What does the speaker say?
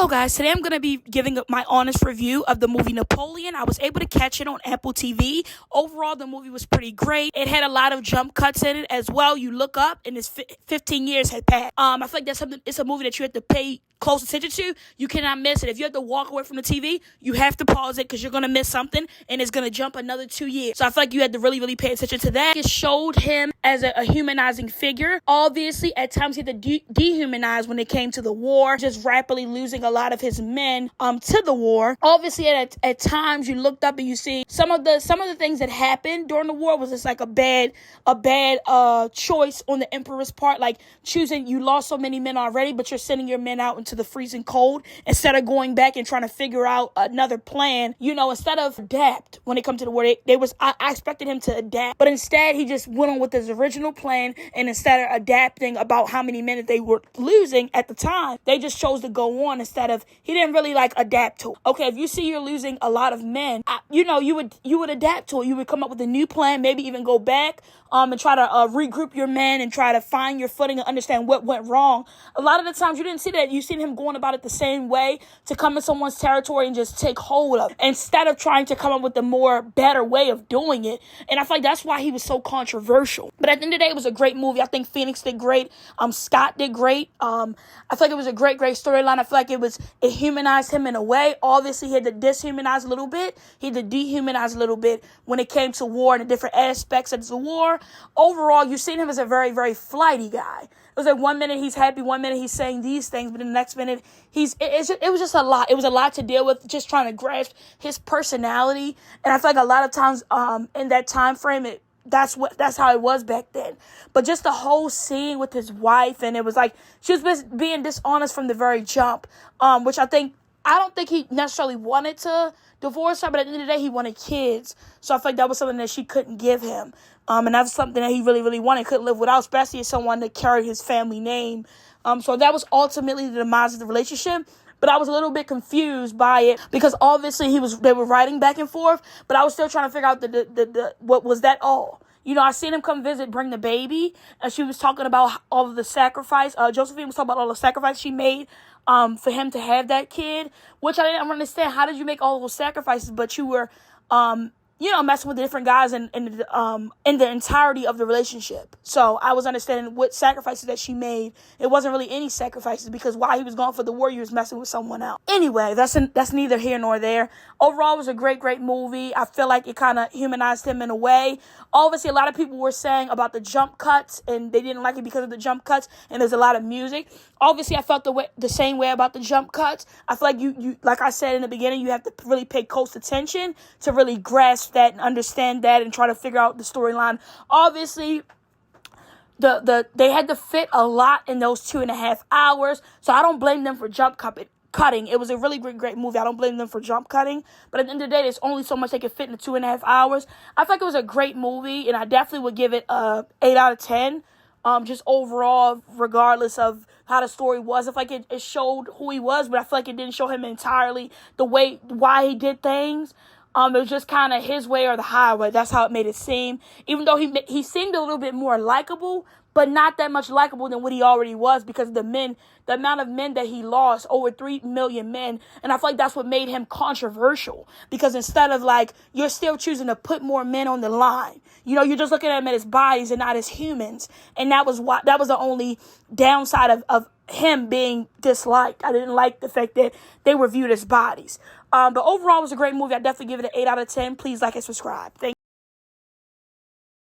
Hello guys, today I'm going to be giving my honest review of the movie Napoleon. I was able to catch it on Apple TV. Overall, the movie was pretty great. It had a lot of jump cuts in it as well. You look up and it's 15 years had passed. I feel like that's something. It's a movie that you have to pay close attention to. You cannot miss it. If you have to walk away from the TV, you have to pause it because you're going to miss something and it's going to jump another 2 years. So I feel like you had to really pay attention to that. It showed him as a humanizing figure. Obviously, at times he had to dehumanize when it came to the war, just rapidly losing a lot of his men to the war. Obviously, at times you looked up and you see some of the things that happened during the war was just like a bad choice on the emperor's part, like choosing, you lost so many men already, but you're sending your men out into the freezing cold instead of going back and trying to figure out another plan. Instead of adapt when it comes to the war, I expected him to adapt, but instead he just went on with his original plan, and instead of adapting about how many men that they were losing at the time, they just chose to go on instead of, he didn't really adapt to it. Okay, if you see you're losing a lot of men, you would adapt to it. You would come up with a new plan, maybe even go back and try to regroup your men and try to find your footing and understand what went wrong. A lot of the times you didn't see that. You seen him going about it the same way, to come in someone's territory and just take hold of it, instead of trying to come up with a more better way of doing it. And I feel like that's why he was so controversial. But at the end of the day, it was a great movie. I think Phoenix did great. Scott did great. I feel like it was a great storyline. I feel like it humanized him in a way. Obviously, he had to dehumanize a little bit. He had to dehumanize a little bit when it came to war and the different aspects of the war. Overall, you've seen him as a very flighty guy. It was like 1 minute he's happy, 1 minute he's saying these things, but the next minute it was just a lot. It was a lot to deal with, just trying to grasp his personality. And I feel like a lot of times in that time frame, that's how it was back then. But just the whole scene with his wife, and it was like she was being dishonest from the very jump, which I don't think he necessarily wanted to divorce her, but at the end of the day, he wanted kids. So I feel like that was something that she couldn't give him. And that was something that he really wanted, couldn't live without, especially as someone to carry his family name. So that was ultimately the demise of the relationship. But I was a little bit confused by it because obviously they were writing back and forth, but I was still trying to figure out what was that all. I seen him come visit, bring the baby, and she was talking about all of the sacrifice. Josephine was talking about all the sacrifice she made for him to have that kid, which I didn't understand. How did you make all those sacrifices, but you were messing with the different guys in the entirety of the relationship? So I was understanding what sacrifices that she made. It wasn't really any sacrifices, because while he was gone for the war, he was messing with someone else. Anyway, that's neither here nor there. Overall, it was a great movie. I feel like it kind of humanized him in a way. Obviously, a lot of people were saying about the jump cuts, and they didn't like it because of the jump cuts, and there's a lot of music. Obviously, I felt the same way about the jump cuts. I feel like you like I said in the beginning, you have to really pay close attention to really grasp that and understand that and try to figure out the storyline. Obviously, they had to fit a lot in those 2.5 hours, so I don't blame them for jump cutting. It was a really great movie. I don't blame them for jump cutting, but at the end of the day, there's only so much they could fit in the 2.5 hours. I feel like it was a great movie, and I definitely would give it a 8 out of 10. Just overall, regardless of how the story was, I feel like it showed who he was, but I feel like it didn't show him entirely why he did things. It was just kind of his way or the highway. That's how it made it seem. Even though he seemed a little bit more likable, but not that much likable than what he already was, because of the amount of men that he lost, over 3 million men. And I feel like that's what made him controversial, because instead of you're still choosing to put more men on the line. You're just looking at them as bodies and not as humans. And that was the only downside of him being disliked. I didn't like the fact that they were viewed as bodies. But overall, it was a great movie. I definitely give it an 8 out of 10. Please like and subscribe. Thank you.